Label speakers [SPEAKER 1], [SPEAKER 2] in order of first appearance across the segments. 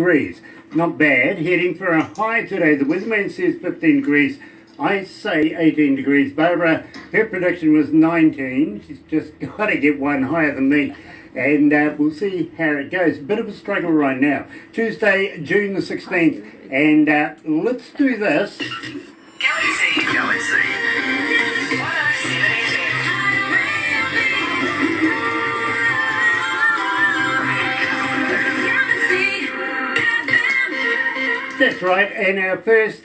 [SPEAKER 1] degrees. Not bad. Heading for a high today. The weatherman says 15 degrees. I say 18 degrees. Barbara, her prediction was 19. She's just got to get one higher than me. And we'll see how it goes. Bit of a struggle right now. Tuesday, June the 16th. And let's do this.
[SPEAKER 2] Galaxy.
[SPEAKER 1] That's right, and our first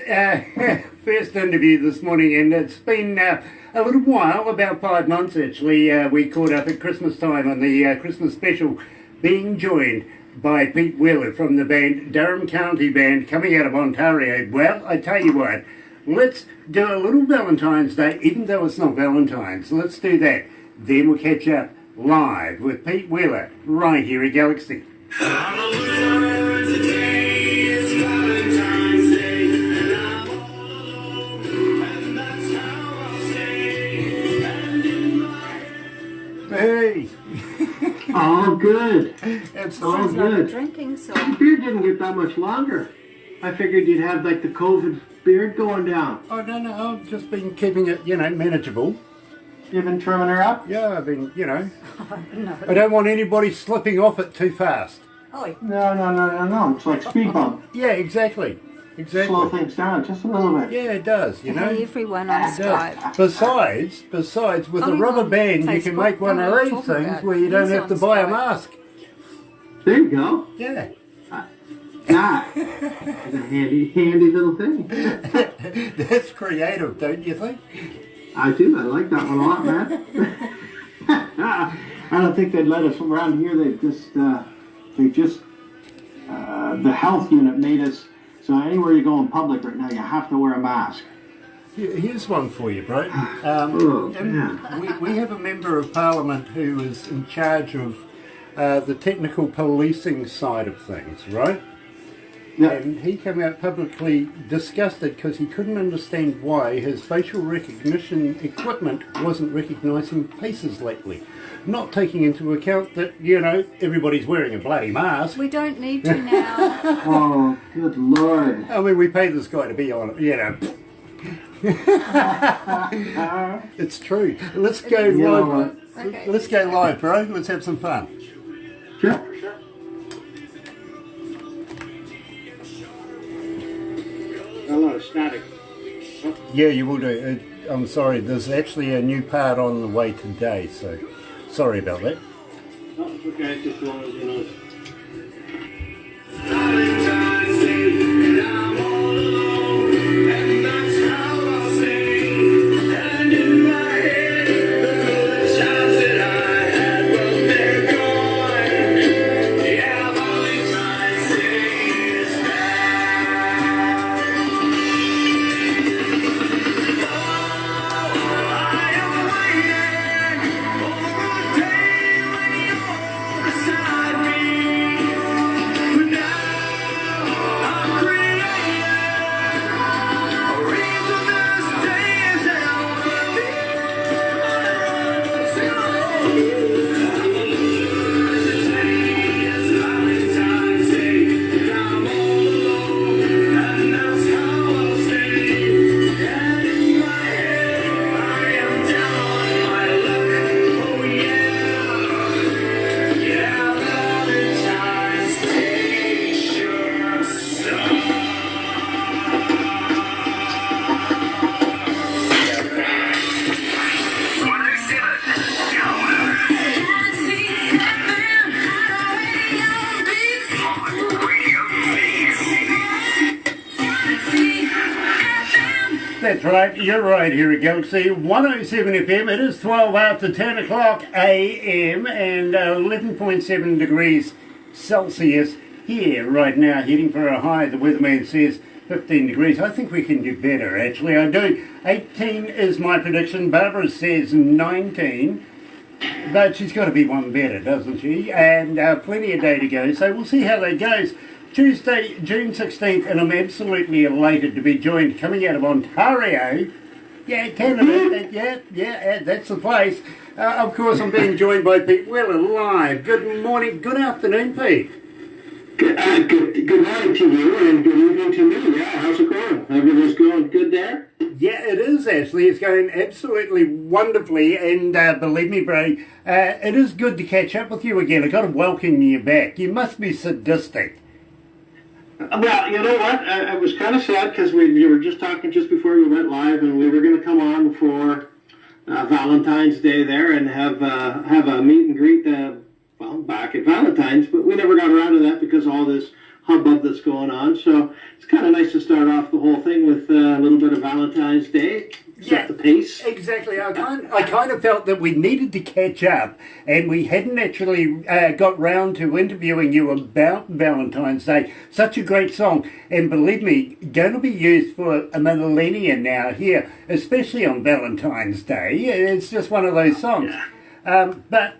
[SPEAKER 1] first interview this morning, and it's been a little while, about 5 months actually. We caught up at Christmas time on the Christmas special, being joined by Pete Wheeler from the band Durham County Band, coming out of Ontario. Well, I tell you what, let's do a little Valentine's Day, even though it's not Valentine's. Let's do that. Then we'll catch up live with Pete Wheeler right here at Galaxy. Hey!
[SPEAKER 3] Oh, good.
[SPEAKER 1] It's
[SPEAKER 3] all good.
[SPEAKER 4] Drinking, so
[SPEAKER 3] The beard didn't get that much longer. I figured you'd have like the COVID beard going down.
[SPEAKER 1] Oh, no, I've just been keeping it, manageable.
[SPEAKER 3] You've been trimming her up?
[SPEAKER 1] Yeah, I've been,
[SPEAKER 4] no.
[SPEAKER 1] I don't want anybody slipping off it too fast.
[SPEAKER 4] Oh,
[SPEAKER 3] No. It's like speed bump.
[SPEAKER 1] Yeah, exactly.
[SPEAKER 3] Slow things down just a little bit.
[SPEAKER 1] Yeah, it does,
[SPEAKER 4] Hey, everyone on
[SPEAKER 1] It does.
[SPEAKER 4] Skype.
[SPEAKER 1] Besides, with a
[SPEAKER 4] Coming
[SPEAKER 1] rubber
[SPEAKER 4] on
[SPEAKER 1] band, you can
[SPEAKER 4] Facebook,
[SPEAKER 1] make one of these
[SPEAKER 4] talking
[SPEAKER 1] things
[SPEAKER 4] about
[SPEAKER 1] where you don't
[SPEAKER 4] he's
[SPEAKER 1] have to
[SPEAKER 4] on
[SPEAKER 1] buy a
[SPEAKER 4] Skype.
[SPEAKER 1] mask.
[SPEAKER 3] There you go.
[SPEAKER 1] Yeah.
[SPEAKER 3] It's a handy little thing.
[SPEAKER 1] That's creative, don't you think?
[SPEAKER 3] I do. I like that one a lot, man. I don't think they'd let us around here. The health unit made us, so anywhere you go in public right now, you have to wear a mask.
[SPEAKER 1] Here's one for you, bro. We have a member of Parliament who is in charge of the technical policing side of things, right?
[SPEAKER 3] Yeah.
[SPEAKER 1] And he came out publicly disgusted because he couldn't understand why his facial recognition equipment wasn't recognising faces lately. Not taking into account that, everybody's wearing a bloody mask.
[SPEAKER 4] We don't need to now.
[SPEAKER 3] Oh, good Lord.
[SPEAKER 1] I mean, we pay this guy to be on it, It's true. Let's go live.
[SPEAKER 4] Okay.
[SPEAKER 1] Let's go live, bro. Let's have some fun.
[SPEAKER 3] Sure. A lot of static.
[SPEAKER 1] Yeah, you will do. I'm sorry, there's actually a new part on the way today, so sorry about that.
[SPEAKER 3] No, it's okay, just as long as you know.
[SPEAKER 1] That's right, you're right here at Galaxy 107 FM. It is 12 after 10 o'clock AM and 11.7 degrees Celsius here right now, heading for a high. The weatherman says 15 degrees. I think we can do better, actually. I do. 18 is my prediction. Barbara says 19. But she's got to be one better, doesn't she? And plenty of day to go, so we'll see how that goes. Tuesday, June 16th, and I'm absolutely elated to be joined, coming out of Ontario. Yeah, Canada, yeah, that's the place. Of course, I'm being joined by Pete Wheeler live. Good morning, good afternoon, Pete.
[SPEAKER 3] Good morning, there?
[SPEAKER 1] Yeah, it is actually. It's going absolutely wonderfully, and believe me, Bray, it is good to catch up with you again. I got to welcome you back. You must be sadistic.
[SPEAKER 3] Well, you know what? I was kind of sad because we were just talking just before we went live, and we were going to come on for Valentine's Day there and have a meet and greet, back at Valentine's, but we never got around to that because of all this hubbub that's going on. So it's kind of nice to start off the whole thing with a little bit of Valentine's Day. Set the pace.
[SPEAKER 1] Exactly. I kind of felt that we needed to catch up, and we hadn't actually got round to interviewing you about Valentine's Day. Such a great song, and believe me, going to be used for a millennia now here, especially on Valentine's Day. It's just one of those songs. But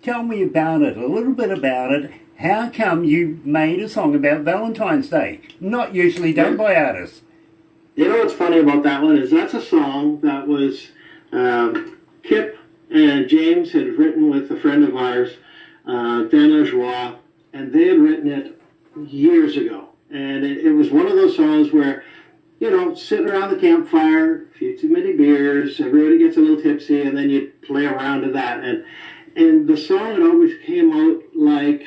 [SPEAKER 1] tell me about it, a little bit about it. How come you made a song about Valentine's Day? Not usually done by artists.
[SPEAKER 3] You know what's funny about that one is that's a song that was Kip and James had written with a friend of ours, Dan Lajoie, and they had written it years ago. And it was one of those songs where, you know, sitting around the campfire, a few too many beers, everybody gets a little tipsy, and then you play around to that. And the song had always came out like,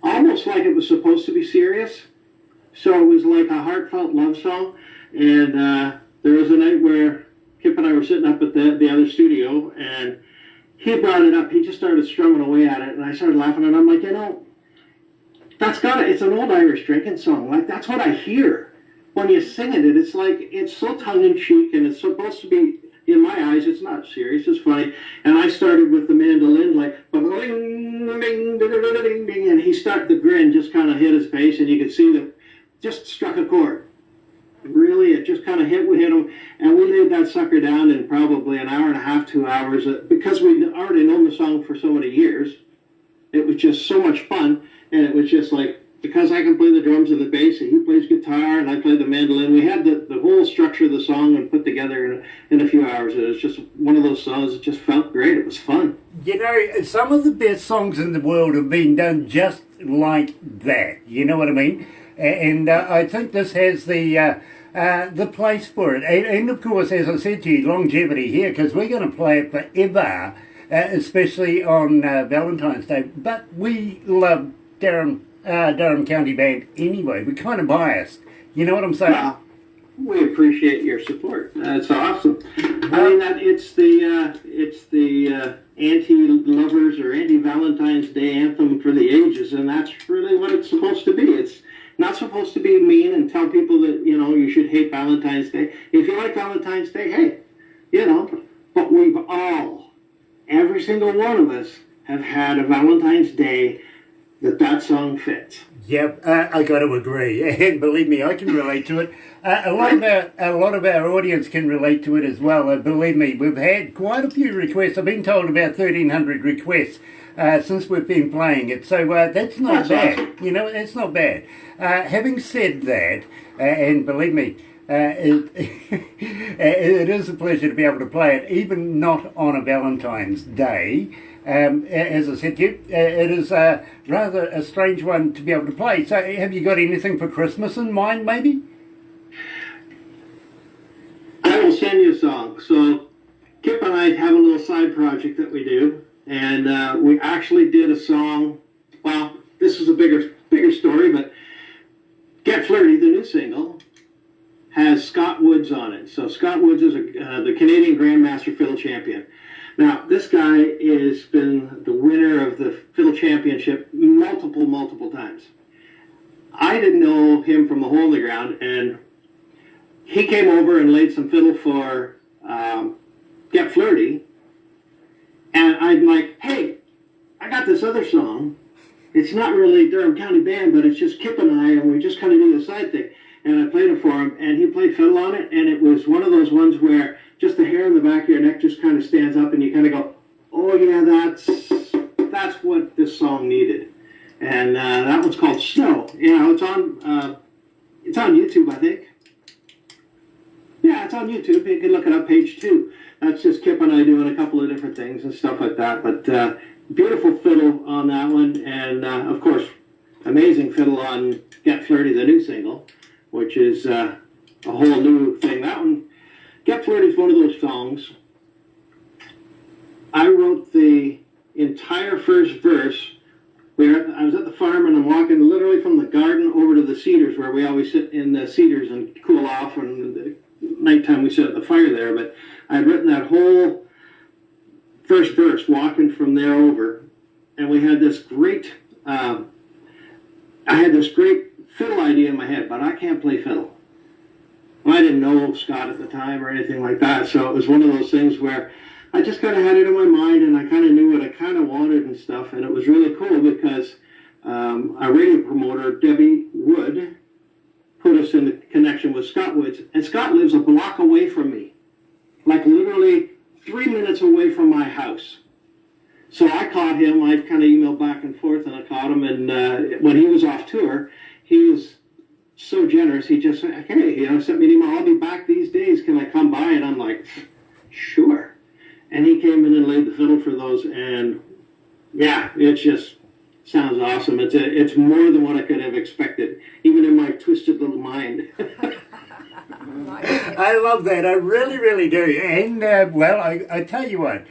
[SPEAKER 3] almost like it was supposed to be serious. So it was like a heartfelt love song. And there was a night where Kip and I were sitting up at the other studio, and he brought it up. He just started strumming away at it, and I started laughing, and I'm like, you know, it's an old Irish drinking song. Like, that's what I hear when you sing it. It's like, it's so tongue-in-cheek, and it's supposed to be, in my eyes, it's not serious, it's funny. And I started with the mandolin, like, and the grin just kind of hit his face, and you could see that just struck a chord. Really, it just kind of hit him, and we laid that sucker down in probably an hour and a half, 2 hours, because we'd already known the song for so many years. It was just so much fun, and it was just like, because I can play the drums and the bass, and he plays guitar, and I play the mandolin, we had the whole structure of the song and put together in a few hours. It was just one of those songs that just felt great. It was fun. You know,
[SPEAKER 1] some of the best songs in the world have been done just like that. You know what I mean? And I think this has the place for it. And of course, as I said to you, longevity here, because we're going to play it forever, especially on Valentine's Day. But we love Durham County Band anyway. We're kind of biased. You know what I'm saying?
[SPEAKER 3] Well, we appreciate your support. That's awesome. I mean, it's the anti-lovers or anti-Valentine's Day anthem for the ages, and that's really what it's supposed to be. It's not supposed to be mean and tell people that, you know, you should hate Valentine's Day. If you like Valentine's Day, hey, you know, but we've all, every single one of us, have had a Valentine's Day that song fits.
[SPEAKER 1] Yep, I got to agree, and believe me, I can relate to it. A lot of our audience can relate to it as well. Believe me, we've had quite a few requests. I've been told about 1,300 requests since we've been playing it, so that's not bad.
[SPEAKER 3] Awesome.
[SPEAKER 1] You know, it's not bad. Having said that, and believe me, it is a pleasure to be able to play it, even not on a Valentine's Day. As I said to you, it is rather a strange one to be able to play. So have you got anything for Christmas in mind, maybe?
[SPEAKER 3] I will send you a song. So Kip and I have a little side project that we do, and we actually did a song. Well, this is a bigger story, but Get Flirty, the new single, has Scott Woods on it. So Scott Woods is the Canadian Grandmaster Fiddle Champion. Now, this guy has been the winner of the Fiddle Championship multiple times. I didn't know him from a hole in the ground, and he came over and laid some fiddle for Get Flirty, and I'm like, hey, I got this other song. It's not really Durham County Band, but it's just Kip and I, and we just kind of do the side thing. And I played it for him, and he played fiddle on it, and it was one of those ones where just the hair in the back of your neck just kind of stands up, and you kind of go, oh yeah, that's what this song needed. And that one's called Snow. You know, it's on YouTube, I think. Yeah, it's on YouTube. You can look it up, page 2. That's just Kip and I doing a couple of different things and stuff like that. But beautiful fiddle on that one, and of course, amazing fiddle on Get Flirty, the new single, which is a whole new thing. That one, Get Flirty is one of those songs. I wrote the entire first verse. I was at the farm and I'm walking literally from the garden over to the cedars where we always sit in the cedars and cool off, and the nighttime we sit at the fire there. But I had written that whole first verse walking from there over, and we had this great, I had this great fiddle idea in my head, but I can't play fiddle. Well, I didn't know Scott at the time or anything like that, so it was one of those things where I just kind of had it in my mind, and I kind of knew what I kind of wanted and stuff, and it was really cool because our radio promoter, Debbie Wood, put us in the connection with Scott Woods, and Scott lives a block away from me, like literally 3 minutes away from my house. So I caught him. I kind of emailed back and forth, and I caught him, and when he was off tour, he was so generous. He just said, hey, sent me an email, I'll be back these days, can I come by? And I'm like, sure. And he came in and laid the fiddle for those, and yeah, it just sounds awesome. It's more than what I could have expected, even in my twisted little mind.
[SPEAKER 1] I love that. I really, really do. And, well, I tell you what,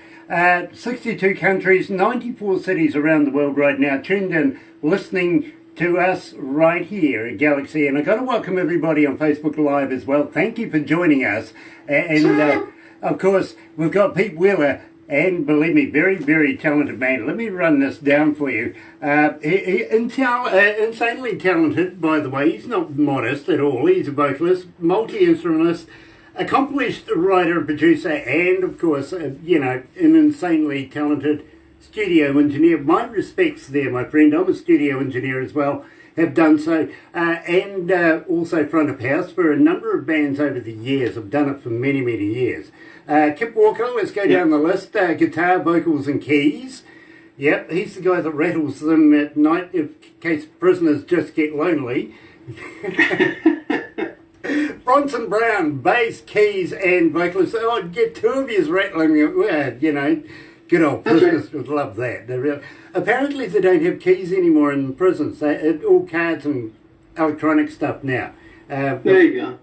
[SPEAKER 1] 62 countries, 94 cities around the world right now tuned in, listening to us right here at Galaxy. And I've got to welcome everybody on Facebook Live as well. Thank you for joining us. And of course, we've got Pete Wheeler, and believe me, very, very talented man. Let me run this down for you. Insanely talented, by the way. He's not modest at all. He's a vocalist, multi-instrumentalist, accomplished writer and producer, and of course, an insanely talented studio engineer. My respects there, my friend. I'm a studio engineer as well. Have done so, and also front of house for a number of bands over the years. I've done it for many, many years. Kip Walker, let's go down the list. Guitar, vocals and keys. Yep, he's the guy that rattles them at night in case prisoners just get lonely. Bronson Brown, bass, keys and vocalist. Oh, I'd get two of yous rattling, good old prisoners would love that. Apparently they don't have keys anymore in prisons. It's all cards and electronic stuff now.
[SPEAKER 3] There you go.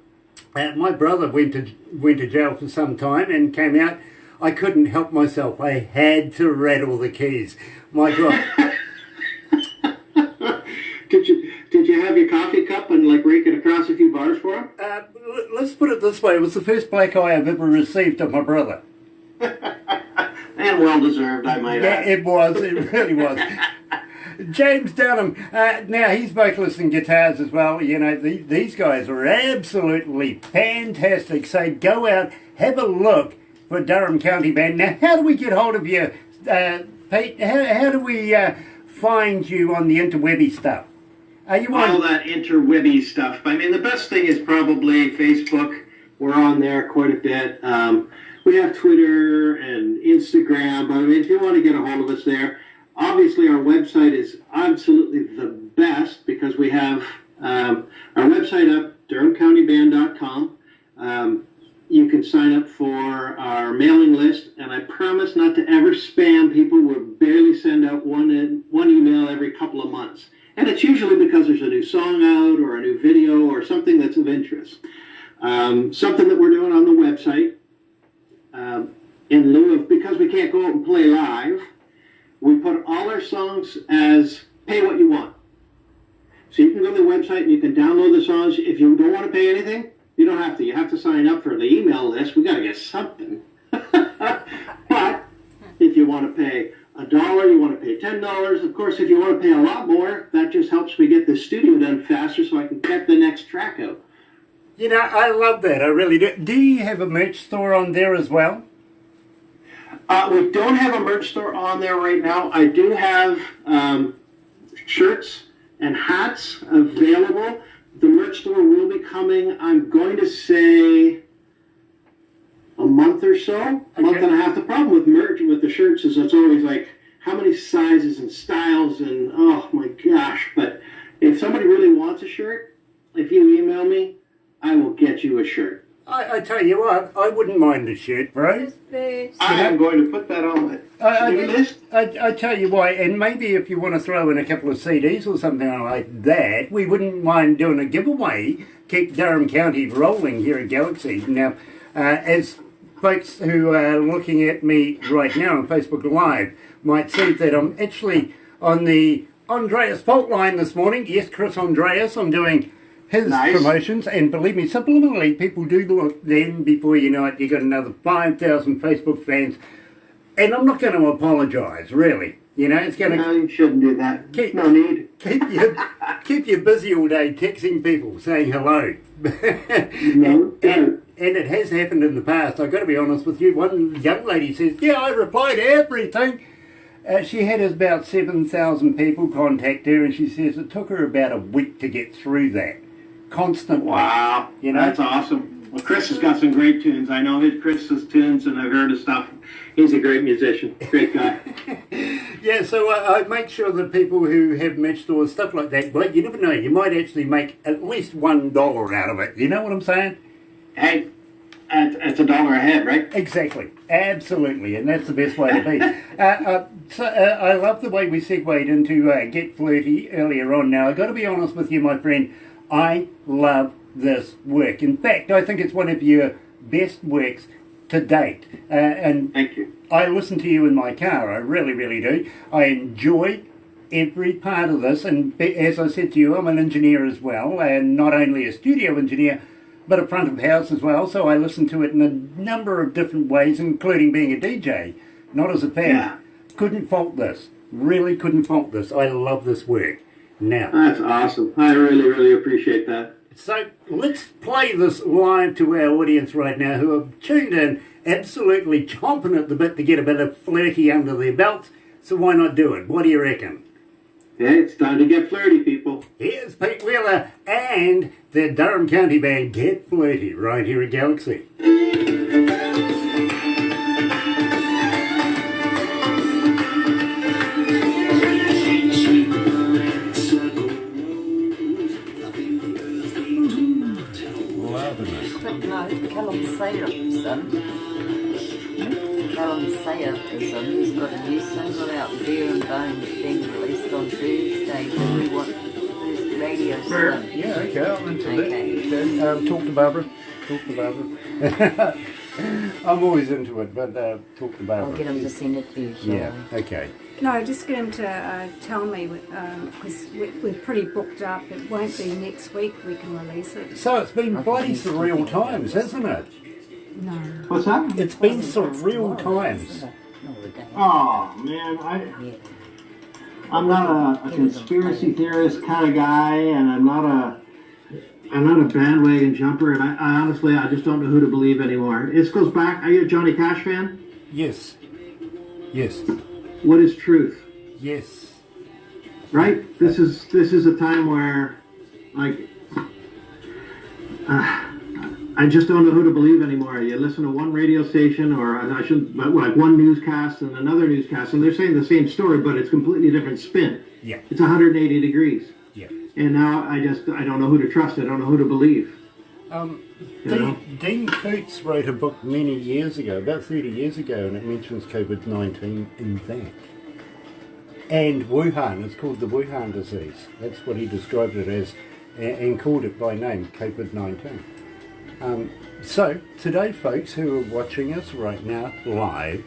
[SPEAKER 1] My brother went to jail for some time and came out. I couldn't help myself. I had to rattle the keys. My God.
[SPEAKER 3] Did you have your coffee cup and rake it across a few bars for him?
[SPEAKER 1] Let's put it this way. It was the first black eye I've ever received of my brother.
[SPEAKER 3] And well-deserved, I might add.
[SPEAKER 1] Yeah, it was. It really was. James Durham, now he's vocalist and guitars as well. These guys are absolutely fantastic. So go out, have a look for Durham County Band. Now, how do we get hold of you, Pete? How do we find you on the interwebby stuff? Are you on
[SPEAKER 3] all that interwebby stuff? I mean, the best thing is probably Facebook. We're on there quite a bit. We have Twitter and Instagram, but if you want to get a hold of us there, obviously our website is absolutely the best because we have our website up, durhamcountyband.com. You can sign up for our mailing list, and I promise not to ever spam people. We'll barely send out one email every couple of months. And it's usually because there's a new song out or a new video or something that's of interest. Something that we're doing on the website, in lieu of, because we can't go out and play live, we put all our songs as pay what you want. So you can go to the website and you can download the songs. If you don't want to pay anything, you don't have to. You have to sign up for the email list. We got to get something. But if you want to pay $1, you want to pay $10. Of course, if you want to pay a lot more, that just helps me get the studio done faster so I can get the next track out.
[SPEAKER 1] I love that. I really do. Do you have a merch store on there as well?
[SPEAKER 3] We don't have a merch store on there right now. I do have shirts and hats available. The merch store will be coming, I'm going to say, a month or so, a month and a half. The problem with merch, with the shirts, is it's always like, how many sizes and styles, and oh my gosh. But if somebody really wants a shirt, if you email me, I will get you a shirt.
[SPEAKER 1] I tell you what, I wouldn't mind a shirt, bro.
[SPEAKER 3] I am going to put that on my list.
[SPEAKER 1] I tell you why, and maybe if you want to throw in a couple of CDs or something like that, we wouldn't mind doing a giveaway. Keep Durham County rolling here at Galaxy. Now, as folks who are looking at me right now on Facebook Live might see that I'm actually on the Andreas Fault line this morning. Yes, Chris Andreas, I'm doing his promotions, and believe me, subliminally, people do look. Then before you know it, you got another 5,000 Facebook fans, and I'm not going to apologise, really. You know, it's going to.
[SPEAKER 3] No, you shouldn't do that. No need.
[SPEAKER 1] Keep you busy all day texting people, saying hello.
[SPEAKER 3] No,
[SPEAKER 1] and it has happened in the past. I've got to be honest with you. One young lady says, "Yeah, I reply to everything." She had about 7,000 people contact her, and she says it took her about a week to get through that. Constantly.
[SPEAKER 3] Wow,
[SPEAKER 1] you know?
[SPEAKER 3] That's awesome. Well, Chris has got some great tunes. I know Chris's tunes, and I've heard his stuff. He's a great musician, great guy.
[SPEAKER 1] Yeah, so I make sure that people who have merch stores, stuff like that, but you never know, you might actually make at least $1 out of it. You know what I'm saying?
[SPEAKER 3] Hey, it's $1 a head, right?
[SPEAKER 1] Exactly, absolutely, and that's the best way to be. I love the way we segued into Get Flirty earlier on. Now, I've got to be honest with you, my friend, I love this work. In fact, I think it's one of your best works to date. And
[SPEAKER 3] thank you.
[SPEAKER 1] I listen to you in my car, I really, really do. I enjoy every part of this, and as I said to you, I'm an engineer as well, and not only a studio engineer, but a front of house as well, so I listen to it in a number of different ways, including being a DJ, not as a fan.
[SPEAKER 3] Yeah.
[SPEAKER 1] Couldn't fault this. Really couldn't fault this. I love this work. Now,
[SPEAKER 3] that's awesome. I really, really appreciate that.
[SPEAKER 1] So let's play this live to our audience right now who have tuned in, absolutely chomping at the bit to get a bit of flirty under their belts. So why not do it? What do you reckon?
[SPEAKER 3] Yeah, it's time to get flirty, people.
[SPEAKER 1] Here's Pete Wheeler and the Durham County Band, Get Flirty, right here at Galaxy.
[SPEAKER 2] Callum Sayerson has got a new single out, Beer and Bones, being released on Thursday. Do we want this radio song?
[SPEAKER 1] Yeah, okay, I'm into that. Talk to Barbara. I'm always into it, but talk to Barbara.
[SPEAKER 2] I'll get him to send it to you, shall
[SPEAKER 1] Yeah, okay.
[SPEAKER 4] No, just get him to tell me, because we're pretty booked up. It won't be next week we can release it.
[SPEAKER 1] So it's been bloody surreal times, hasn't it?
[SPEAKER 4] No.
[SPEAKER 3] What's that?
[SPEAKER 1] It's been surreal times.
[SPEAKER 3] Oh, man, I'm not a conspiracy theorist kind of guy, and I'm not a bandwagon jumper, and I honestly, I just don't know who to believe anymore. This goes back, are you a Johnny Cash fan?
[SPEAKER 1] Yes.
[SPEAKER 3] What is truth?
[SPEAKER 1] Yes.
[SPEAKER 3] Right? This is a time where, like, I just don't know who to believe anymore. You listen to one radio station, or like one newscast and another newscast, and they're saying the same story, but it's completely different spin.
[SPEAKER 1] Yeah.
[SPEAKER 3] It's 180 degrees.
[SPEAKER 1] Yeah.
[SPEAKER 3] And now I don't know who to trust. I don't know who to believe.
[SPEAKER 1] Dean Coots wrote a book many years ago, about 30 years ago, and it mentions COVID-19 in that. And Wuhan, it's called the Wuhan disease. That's what he described it as, and called it by name, COVID-19. So, today, folks who are watching us right now live,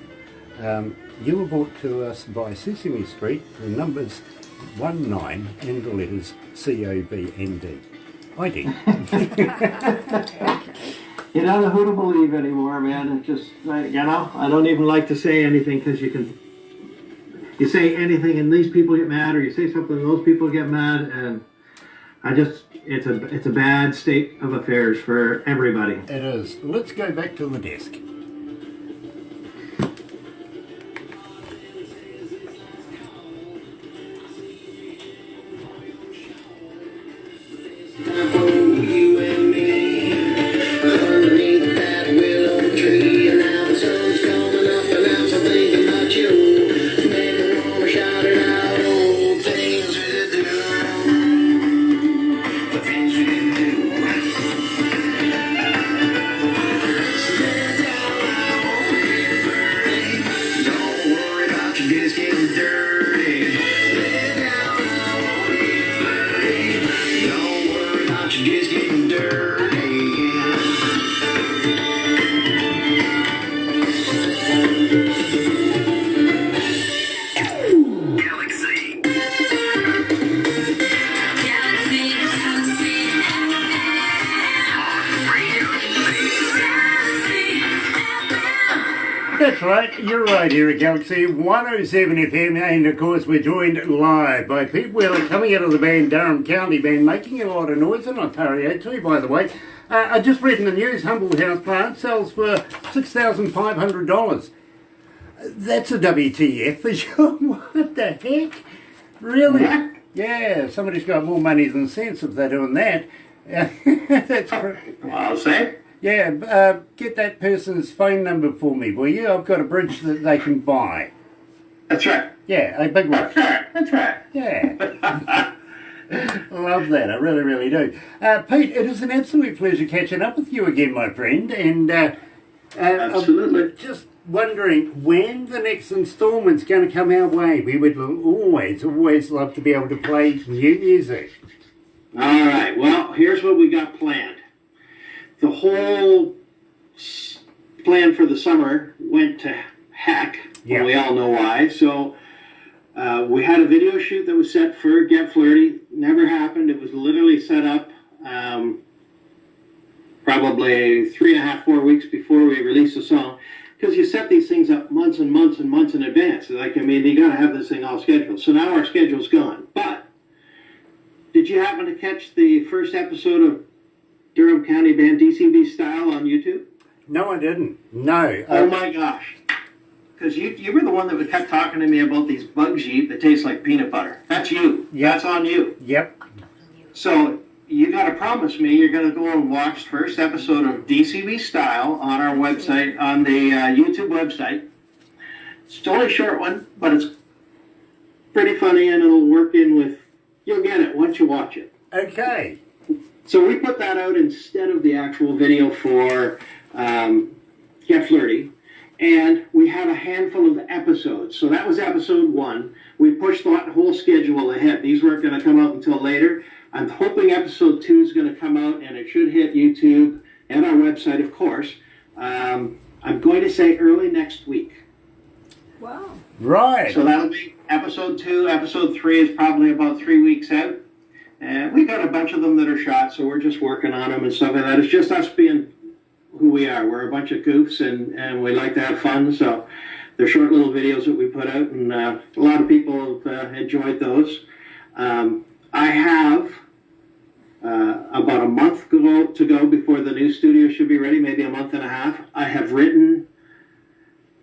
[SPEAKER 1] you were brought to us by Sesame Street, the numbers 19 and the letters COVND. ID.
[SPEAKER 3] You don't know who to believe anymore, man. It's just, I don't even like to say anything, because you say anything and these people get mad, or you say something and those people get mad, and it's a bad state of affairs for everybody.
[SPEAKER 1] It is. Let's go back to the desk.
[SPEAKER 5] bunch of kids getting dirty. Galaxy.
[SPEAKER 1] That's right, you're right here at Galaxy 107 FM, and of course we're joined live by Pete Wheeler coming out of the band Durham County Band, making a lot of noise in Ontario too, by the way. I just read in the news, Humboldt House plant sells for $6,500. That's a WTF for sure. What the heck? Really?
[SPEAKER 3] Yeah.
[SPEAKER 1] Yeah, somebody's got more money than sense if they're doing that. That's correct.
[SPEAKER 3] Well, I'll say.
[SPEAKER 1] Yeah, get that person's phone number for me, will you? I've got a bridge that they can buy.
[SPEAKER 3] That's right.
[SPEAKER 1] Yeah, a big one.
[SPEAKER 3] That's right. That's right.
[SPEAKER 1] Yeah. Love that, I really, really do. Pete, it is an absolute pleasure catching up with you again, my friend. And
[SPEAKER 3] Absolutely.
[SPEAKER 1] I'm just wondering when the next installment's going to come our way. We would always love to be able to play new music.
[SPEAKER 3] All right. Well, here's what we got planned. The whole plan for the summer went to heck.
[SPEAKER 1] Yeah.
[SPEAKER 3] We all know why. So we had a video shoot that was set for Get Flirty. Never happened. It was literally set up probably 3.5, 4 weeks before we released the song. Because you set these things up months and months and months in advance. You got to have this thing all scheduled. So now our schedule's gone. But did you happen to catch the first episode of Durham County Band DCB Style on YouTube?
[SPEAKER 1] No, I didn't. No.
[SPEAKER 3] Oh my gosh. Because you were the one that kept talking to me about these bugs you eat that taste like peanut butter. That's you.
[SPEAKER 1] Yep.
[SPEAKER 3] That's on you.
[SPEAKER 1] Yep.
[SPEAKER 3] So you got to promise me you're going to go and watch the first episode of DCB Style on our website, on the YouTube website. It's only a short one, but it's pretty funny and it'll work in with, you'll get it once you watch it.
[SPEAKER 1] Okay.
[SPEAKER 3] So we put that out instead of the actual video for Get Flirty. And we had a handful of episodes. So that was episode 1. We pushed that whole schedule ahead. These weren't going to come out until later. I'm hoping episode 2 is going to come out, and it should hit YouTube and our website, of course. I'm going to say early next week.
[SPEAKER 4] Wow.
[SPEAKER 1] Right.
[SPEAKER 3] So that'll be episode 2. Episode 3 is probably about 3 weeks out. And we got a bunch of them that are shot, so we're just working on them and stuff like that. It's just us being who we are. We're a bunch of goofs, and we like to have fun. So they're short little videos that we put out, and a lot of people have enjoyed those. I have about a month to go before the new studio should be ready, maybe a month and a half. I have written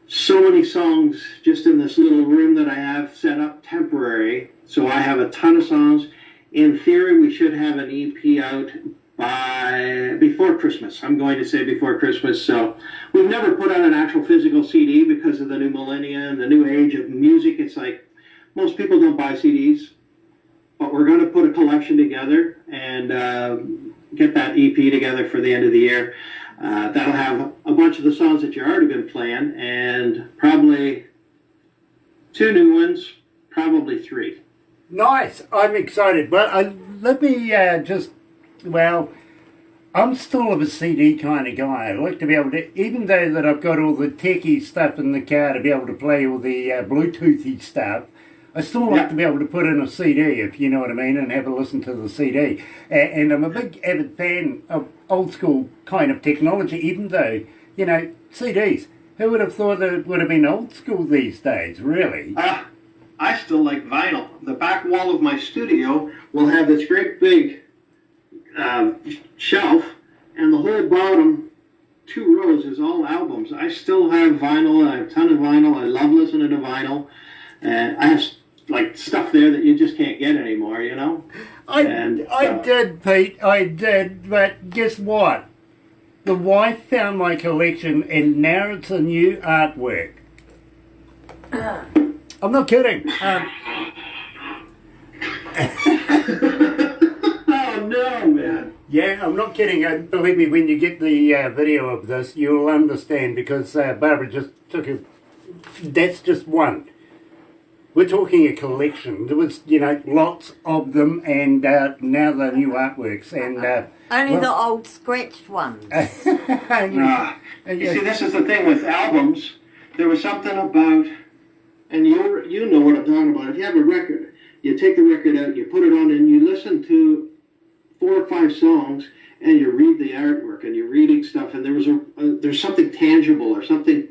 [SPEAKER 3] so many songs just in this little room that I have set up temporary. So I have a ton of songs. In theory, we should have an EP out before Christmas. I'm going to say before Christmas. So we've never put out an actual physical CD because of the new millennia and the new age of music. It's like most people don't buy CDs, but we're going to put a collection together and get that EP together for the end of the year. That'll have a bunch of the songs that you've already been playing and probably 2 new ones, probably 3.
[SPEAKER 1] Nice. I'm excited. Well, let me I'm still of a CD kind of guy. I like to be able to, even though that I've got all the techie stuff in the car to be able to play all the Bluetoothy stuff, I still like to be able to put in a CD, if you know what I mean, and have a listen to the CD. And I'm a big avid fan of old school kind of technology, even though, CDs. Who would have thought that it would have been old school these days, really?
[SPEAKER 3] I still like vinyl. The back wall of my studio will have this great big shelf, and the whole bottom 2 rows is all albums. I still have vinyl. I have a ton of vinyl. I love listening to vinyl. And I have stuff there that you just can't get anymore,
[SPEAKER 1] I did, Pete. I did. But guess what? The wife found my collection, and now it's a new artwork. I'm not kidding.
[SPEAKER 3] Oh, no, man.
[SPEAKER 1] Yeah, I'm not kidding. Believe me, when you get the video of this, you'll understand, because Barbara just took a... That's just one. we're talking a collection. There was, lots of them, and now the new artworks. And
[SPEAKER 2] Only the old scratched ones.
[SPEAKER 3] You see, this is the thing with albums. There was something about, and you know what I'm talking about. If you have a record, you take the record out, you put it on, and you listen to 4 or 5 songs, and you read the artwork, and you're reading stuff, and there's something tangible or something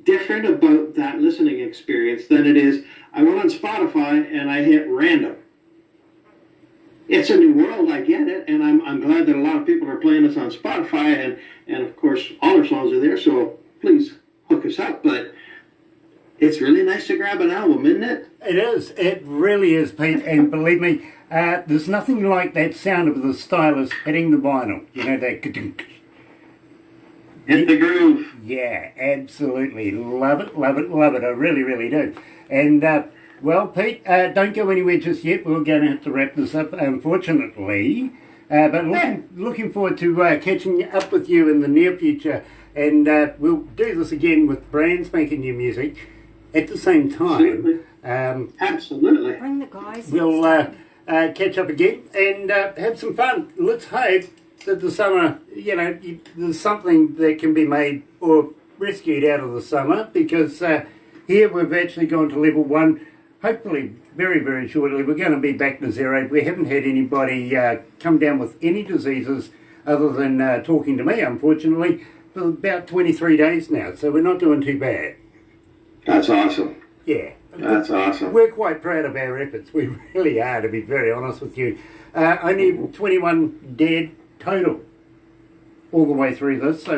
[SPEAKER 3] different about that listening experience than it is. I went on Spotify and I hit random. It's a new world, I get it, and I'm glad that a lot of people are playing us on Spotify, and of course all our songs are there, so please hook us up. But it's really nice to grab an album, isn't it?
[SPEAKER 1] it is. It really is, Pete. And believe me, there's nothing like that sound of the stylus hitting the vinyl. That ka-dunk.
[SPEAKER 3] Hit the groove.
[SPEAKER 1] Yeah, absolutely. Love it, love it, love it. I really, really do. And, well, Pete, don't go anywhere just yet. We're going to have to wrap this up, unfortunately. But looking forward to catching up with you in the near future. And we'll do this again with brands making new music at the same time.
[SPEAKER 3] Absolutely.
[SPEAKER 4] Bring the guys.
[SPEAKER 1] We'll catch up again and have some fun. Let's hope that the summer, there's something that can be made or rescued out of the summer, because here we've actually gone to level 1. Hopefully very, very shortly we're going to be back to 0. We haven't had anybody come down with any diseases other than talking to me, unfortunately, for about 23 days now. So we're not doing too bad.
[SPEAKER 3] That's awesome.
[SPEAKER 1] Yeah.
[SPEAKER 3] That's awesome.
[SPEAKER 1] We're quite proud of our efforts. We really are, to be very honest with you. Only 21 dead total all the way through this. So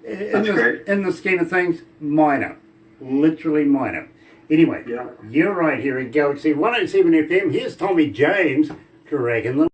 [SPEAKER 1] in the scheme of things, minor. Literally minor. Anyway, You're right here at Galaxy 107 FM. Here's Tommy James, Dragon the